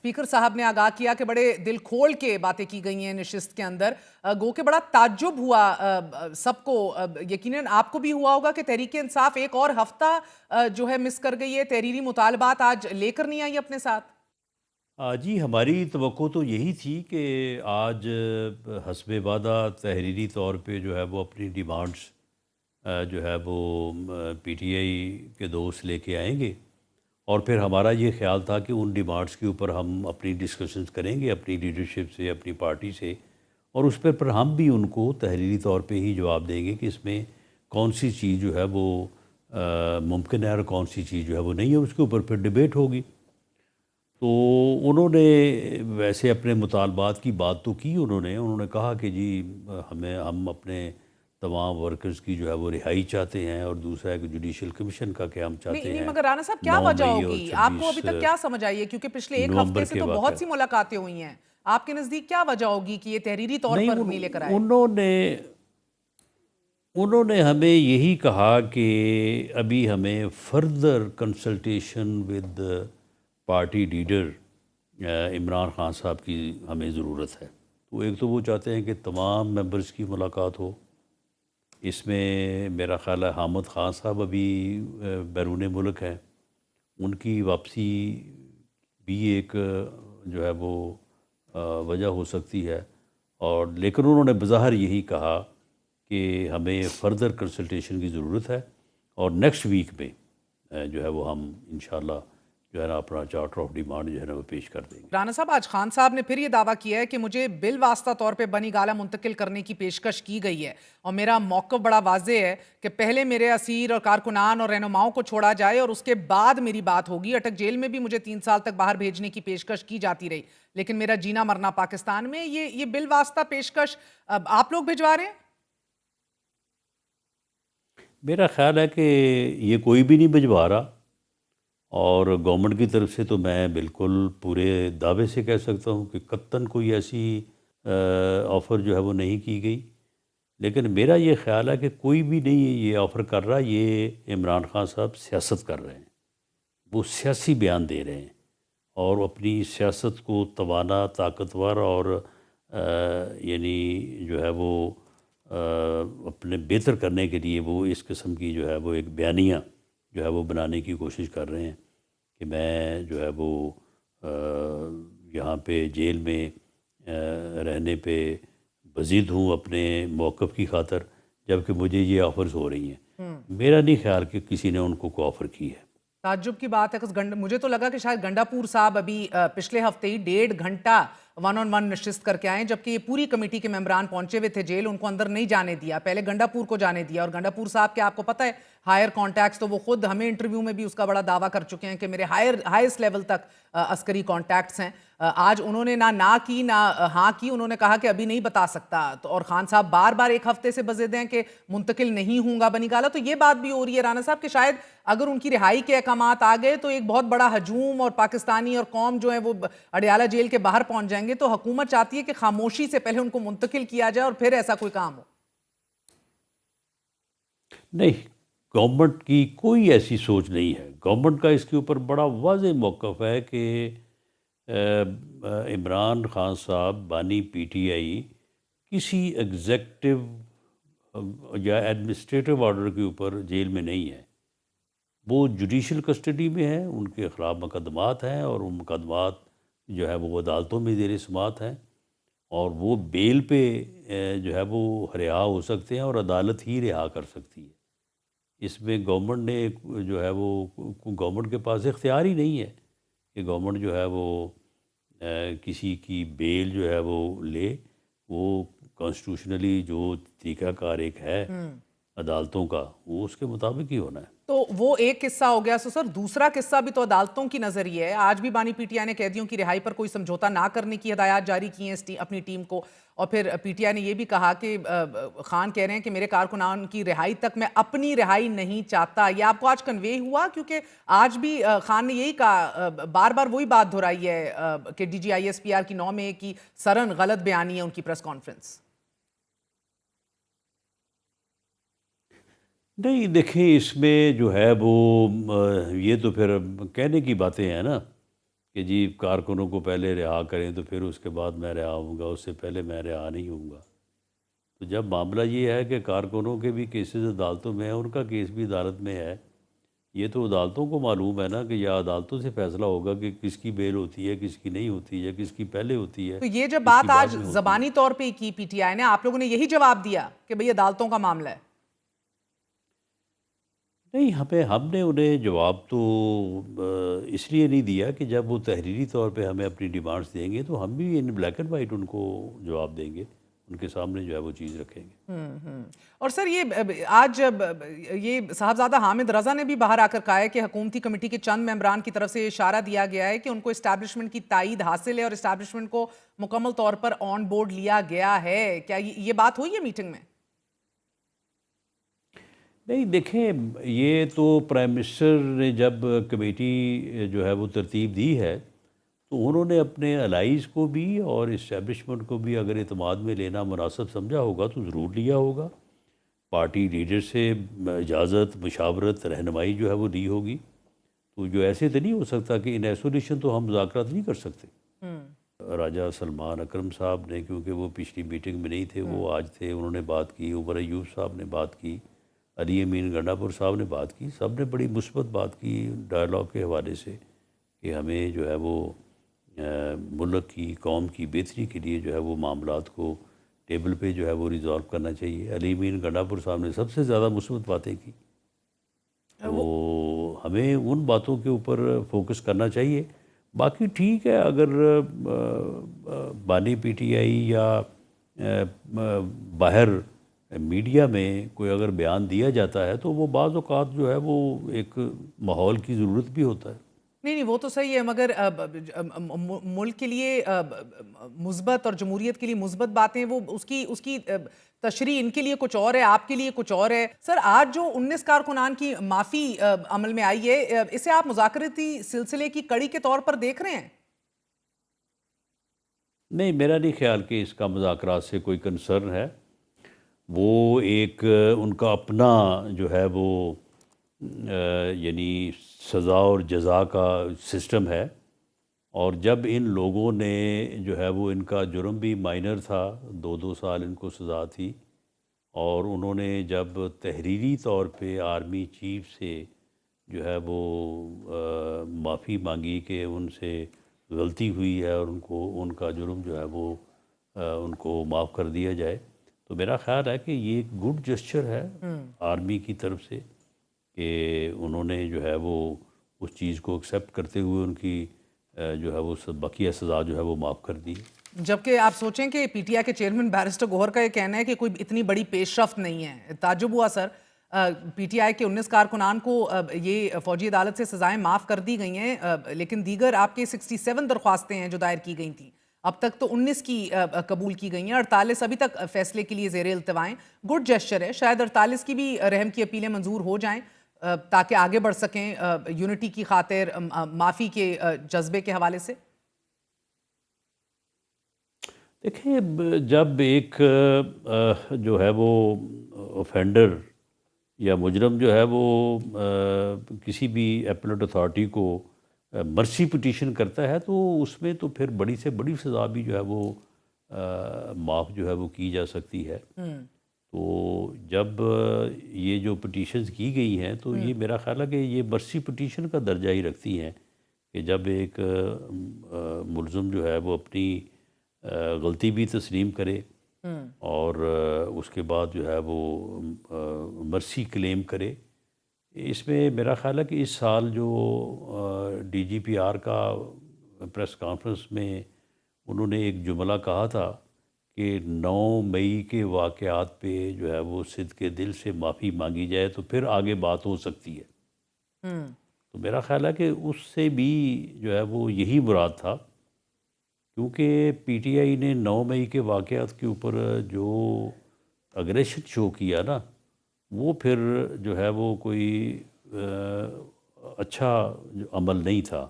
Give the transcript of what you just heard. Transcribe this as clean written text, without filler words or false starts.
Speaker صاحب نے آگاہ کیا کہ بڑے دل کھول کے باتیں کی گئی ہیں نشست کے اندر، گو کہ بڑا تعجب ہوا سب کو، یقیناً آپ کو بھی ہوا ہوگا کہ تحریک انصاف ایک اور ہفتہ جو ہے مس کر گئی ہے، تحریری مطالبات آج لے کر نہیں آئی اپنے ساتھ۔ جی ہماری توقع تو یہی تھی کہ آج حسب وعدہ تحریری طور پہ جو ہے وہ اپنی ڈیمانڈز جو ہے وہ پی ٹی آئی کے دوست لے کے آئیں گے، اور پھر ہمارا یہ خیال تھا کہ ان ڈیمانڈز کے اوپر ہم اپنی ڈسکشنز کریں گے اپنی لیڈرشپ سے، اپنی پارٹی سے، اور اس پر ہم بھی ان کو تحریری طور پہ ہی جواب دیں گے کہ اس میں کون سی چیز جو ہے وہ ممکن ہے اور کون سی چیز جو ہے وہ نہیں ہے، اس کے اوپر پھر ڈیبیٹ ہوگی۔ تو انہوں نے ویسے اپنے مطالبات کی بات تو کی، انہوں نے کہا کہ جی ہم اپنے تمام ورکرز کی جو ہے وہ رہائی چاہتے ہیں، اور دوسرا ہے کہ جوڈیشل کمیشن کا کہ ہم نہیں چاہتے نہیں، ہیں مگر رانا صاحب کیا 9 وجہ مئی اور ہوگی؟ آپ کو 26 ابھی تک کیا سمجھ آئی ہے؟ کیونکہ پچھلے ایک ہفتے نومبر سے کے تو واقعہ۔ بہت سی ملاقاتیں ہوئی ہیں، آپ کے نزدیک کیا وجہ ہوگی کہ یہ تحریری طور نہیں، پر نہیں لے کر آئے؟ انہوں نے ہمیں یہی کہا کہ ابھی ہمیں further consultation with party leader Imran Khan صاحب کی ہمیں ضرورت ہے۔ تو ایک تو وہ چاہتے ہیں کہ تمام ممبرز کی ملاقات ہو، اس میں میرا خیال ہے حامد خان صاحب ابھی بیرون ملک ہیں، ان کی واپسی بھی ایک جو ہے وہ وجہ ہو سکتی ہے، اور لیکن انہوں نے بظاہر یہی کہا کہ ہمیں فردر کنسلٹیشن کی ضرورت ہے، اور نیکسٹ ویک میں جو ہے وہ ہم انشاءاللہ جو ہے نا اپنا چارٹر آف ڈیمانڈ جو ہے نا وہ پیش کر دیں گے۔ رانا صاحب، آج خان صاحب نے پھر یہ دعویٰ کیا ہے کہ مجھے بالواسطہ طور پہ بنی گالہ منتقل کرنے کی پیشکش کی گئی ہے، اور میرا موقف بڑا واضح ہے کہ پہلے میرے اسیر اور کارکنان اور رہنماؤں کو چھوڑا جائے اور اس کے بعد میری بات ہوگی۔ اٹک جیل میں بھی مجھے 3 سال تک باہر بھیجنے کی پیشکش کی جاتی رہی، لیکن میرا جینا مرنا پاکستان میں۔ یہ بالواسطہ پیشکش آپ لوگ بھجوا رہے ہیں؟ میرا خیال ہے کہ یہ کوئی بھی نہیں بھجوا رہا، اور گورنمنٹ کی طرف سے تو میں بالکل پورے دعوے سے کہہ سکتا ہوں کہ قطعاً کوئی ایسی آفر جو ہے وہ نہیں کی گئی، لیکن میرا یہ خیال ہے کہ کوئی بھی نہیں یہ آفر کر رہا، یہ عمران خان صاحب سیاست کر رہے ہیں، وہ سیاسی بیان دے رہے ہیں، اور اپنی سیاست کو توانا، طاقتور اور یعنی جو ہے وہ اپنے بہتر کرنے کے لیے وہ اس قسم کی جو ہے وہ ایک بیانیہ جو ہے وہ بنانے کی کوشش کر رہے ہیں کہ میں جو ہے وہ یہاں پہ جیل میں رہنے پہ بزید ہوں اپنے موقف کی خاطر، جبکہ مجھے یہ آفرز ہو رہی ہیں۔ میرا نہیں خیال کہ کسی نے ان کو کوئی آفر کی ہے۔ تعجب کی بات ہے، مجھے تو لگا کہ شاید گنڈا پور صاحب ابھی پچھلے ہفتے ہی 1.5 گھنٹہ 1 نشست کر کے آئیں، جبکہ یہ پوری کمیٹی کے ممبران پہنچے ہوئے تھے جیل، ان کو اندر نہیں جانے دیا، پہلے گنڈا پور کو جانے دیا، اور گنڈا پور صاحب کے آپ کو پتہ ہے ہائر کانٹیکٹس، تو وہ خود ہمیں انٹرویو میں بھی اس کا بڑا دعویٰ کر چکے ہیں کہ میرے ہائیسٹ لیول تک عسکری کانٹیکٹس ہیں۔ آج انہوں نے نہ کی نہ ہاں کی، انہوں نے کہا کہ ابھی نہیں بتا سکتا، اور خان صاحب بار بار ایک ہفتے سے بضد ہیں کہ منتقل نہیں ہوں گا بنی گالہ۔ تو یہ بات بھی ہو رہی ہے رانا صاحب کہ شاید اگر ان کی رہائی کے احکامات آ گئے تو ایک بہت بڑا ہجوم، اور پاکستانی اور قوم جو ہیں وہ اڈیالہ جیل کے باہر پہنچ جائیں گے، تو حکومت چاہتی ہے کہ خاموشی سے پہلے ان کو منتقل کیا جائے اور پھر ایسا کوئی کام ہو۔ نہیں، گورنمنٹ کی کوئی ایسی سوچ نہیں ہے، گورنمنٹ کا اس کے اوپر بڑا واضح موقف ہے کہ عمران خان صاحب بانی پی ٹی آئی کسی ایگزیکٹو یا ایڈمنسٹریٹو آرڈر کے اوپر جیل میں نہیں ہے، وہ جوڈیشل کسٹڈی میں ہیں، ان کے خلاف مقدمات ہیں، اور ان مقدمات جو ہے وہ عدالتوں میں زیر سماعت ہیں، اور وہ بیل پہ جو ہے وہ رہا ہو سکتے ہیں، اور عدالت ہی رہا کر سکتی ہے۔ اس میں گورنمنٹ نے جو ہے وہ گورنمنٹ کے پاس اختیار ہی نہیں ہے کہ گورنمنٹ جو ہے وہ کسی کی بیل جو ہے وہ لے، وہ کانسٹیٹیوشنلی جو طریقہ کار ایک ہے عدالتوں کا، وہ اس کے مطابق ہی ہونا ہے۔ تو وہ ایک قصہ ہو گیا سر، دوسرا قصہ بھی تو عدالتوں کی نظریہ ہے۔ آج بھی بانی پی ٹی آئی نے قیدیوں کی رہائی پر کوئی سمجھوتا نہ کرنے کی ہدایات جاری کی ہیں اپنی ٹیم کو، اور پھر پی ٹی آئی نے یہ بھی کہا کہ خان کہہ رہے ہیں کہ میرے کارکنان کی رہائی تک میں اپنی رہائی نہیں چاہتا۔ یہ آپ کو آج کنوے ہوا؟ کیونکہ آج بھی خان نے یہی کہا، بار بار وہی بات دہرائی ہے کہ D G I S P R کی 9 مئی کی سرن غلط بیانی ہے ان کی پریس کانفرنس۔ نہیں دیکھیں، اس میں جو ہے وہ یہ تو پھر کہنے کی باتیں ہیں نا کہ جی کارکنوں کو پہلے رہا کریں تو پھر اس کے بعد میں رہا ہوں گا، اس سے پہلے میں رہا نہیں ہوں گا۔ تو جب معاملہ یہ ہے کہ کارکنوں کے بھی کیسز عدالتوں میں ہیں، ان کا کیس بھی عدالت میں ہے، یہ تو عدالتوں کو معلوم ہے نا کہ یا عدالتوں سے فیصلہ ہوگا کہ کس کی بیل ہوتی ہے، کس کی نہیں ہوتی ہے، کس کی پہلے ہوتی ہے، تو یہ جب کس کی بات بعد آج میں ہوتی ہے۔ زبانی طور پہ کی پی ٹی آئی نے، آپ لوگوں نے یہی جواب دیا کہ بھئی عدالتوں کا معاملہ ہے؟ نہیں، ہم نے انہیں جواب تو اس لیے نہیں دیا کہ جب وہ تحریری طور پہ ہمیں اپنی ڈیمانڈس دیں گے تو ہم بھی ان بلیک اینڈ وائٹ ان کو جواب دیں گے، ان کے سامنے جو ہے وہ چیز رکھیں گے۔ اور سر یہ آج یہ صاحبزادہ حامد رضا نے بھی باہر آ کر کہا ہے کہ حکومتی کمیٹی کے چند ممبران کی طرف سے اشارہ دیا گیا ہے کہ ان کو اسٹیبلشمنٹ کی تائید حاصل ہے اور اسٹیبلشمنٹ کو مکمل طور پر آن بورڈ لیا گیا ہے۔ کیا یہ بات ہوئی ہے میٹنگ میں؟ نہیں دیکھیں، یہ تو پرائم منسٹر نے جب کمیٹی جو ہے وہ ترتیب دی ہے تو انہوں نے اپنے الائز کو بھی اور اسٹیبلشمنٹ کو بھی اگر اعتماد میں لینا مناسب سمجھا ہوگا تو ضرور لیا ہوگا۔ پارٹی لیڈر سے اجازت، مشاورت، رہنمائی جو ہے وہ لی ہوگی۔ تو جو ایسے تو نہیں ہو سکتا کہ ان ایسولیشن تو ہم مذاکرات نہیں کر سکتے۔ راجہ سلمان اکرم صاحب نے، کیونکہ وہ پچھلی میٹنگ میں نہیں تھے، وہ آج تھے، انہوں نے بات کی، عمر ایوب صاحب نے بات کی، علی امین گنڈا پور صاحب نے بات کی، سب نے بڑی مثبت بات کی ڈائلاگ کے حوالے سے کہ ہمیں جو ہے وہ ملک کی، قوم کی بہتری کے لیے جو ہے وہ معاملات کو ٹیبل پہ جو ہے وہ ریزالو کرنا چاہیے۔ علی امین گنڈا پور صاحب نے سب سے زیادہ مثبت باتیں کی، تو ہمیں ان باتوں کے اوپر فوکس کرنا چاہیے۔ باقی ٹھیک ہے، اگر بانی پی ٹی آئی یا باہر میڈیا میں کوئی اگر بیان دیا جاتا ہے تو وہ بعض اوقات جو ہے وہ ایک ماحول کی ضرورت بھی ہوتا ہے۔ نہیں وہ تو صحیح ہے، مگر ملک کے لیے مثبت اور جمہوریت کے لیے مثبت باتیں، وہ اس کی تشریح ان کے لیے کچھ اور ہے، آپ کے لیے کچھ اور ہے۔ سر آج جو 19 کارکنان کی معافی عمل میں آئی ہے، اسے آپ مذاکراتی سلسلے کی کڑی کے طور پر دیکھ رہے ہیں؟ نہیں، میرا نہیں خیال کہ اس کا مذاکرات سے کوئی کنسرن ہے۔ وہ ایک ان کا اپنا جو ہے وہ یعنی سزا اور جزا کا سسٹم ہے، اور جب ان لوگوں نے جو ہے وہ، ان کا جرم بھی مائنر تھا، 2 سال ان کو سزا تھی، اور انہوں نے جب تحریری طور پہ آرمی چیف سے جو ہے وہ معافی مانگی کہ ان سے غلطی ہوئی ہے اور ان کا جرم جو ہے وہ ان کو معاف کر دیا جائے، تو میرا خیال ہے کہ یہ ایک گڈ جسچر ہے آرمی کی طرف سے کہ انہوں نے جو ہے وہ اس چیز کو ایکسیپٹ کرتے ہوئے ان کی جو ہے وہ بقیہ سزا جو ہے وہ معاف کر دی۔ جبکہ آپ سوچیں کہ پی ٹی آئی کے چیئرمین بیرسٹر گوہر کا یہ کہنا ہے کہ کوئی اتنی بڑی پیش رفت نہیں ہے۔ تعجب ہوا سر، پی ٹی آئی کے 19 کارکنان کو یہ فوجی عدالت سے سزائیں معاف کر دی گئی ہیں، لیکن دیگر آپ کے 67 درخواستیں ہیں جو دائر کی گئی تھیں، اب تک تو 19 کی قبول کی گئی ہیں، 48 ابھی تک فیصلے کے لیے زیر التواء۔ گڈ جیسچر ہے، شاید 48 کی بھی رحم کی اپیلیں منظور ہو جائیں تاکہ آگے بڑھ سکیں یونٹی کی خاطر، معافی کے جذبے کے حوالے سے۔ دیکھیں، جب ایک جو ہے وہ اوفینڈر یا مجرم جو ہے وہ کسی بھی ایپلیٹ اتھارٹی کو مرسی پٹیشن کرتا ہے تو اس میں تو پھر بڑی سے بڑی سزا بھی جو ہے وہ معاف جو ہے وہ کی جا سکتی ہے۔ تو جب یہ جو پٹیشنز کی گئی ہیں تو یہ میرا خیال ہے کہ یہ مرسی پٹیشن کا درجہ ہی رکھتی ہیں کہ جب ایک ملزم جو ہے وہ اپنی غلطی بھی تسلیم کرے اور اس کے بعد جو ہے وہ مرسی کلیم کرے۔ اس میں میرا خیال ہے کہ اس سال جو ڈی جی پی آر کا پریس کانفرنس میں انہوں نے ایک جملہ کہا تھا کہ 9 مئی کے واقعات پہ جو ہے وہ صدق کے دل سے معافی مانگی جائے تو پھر آگے بات ہو سکتی ہے۔ تو میرا خیال ہے کہ اس سے بھی جو ہے وہ یہی مراد تھا، کیونکہ پی ٹی آئی نے 9 مئی کے واقعات کے اوپر جو اگریشن شو کیا نا، وہ پھر جو ہے وہ کوئی اچھا عمل نہیں تھا۔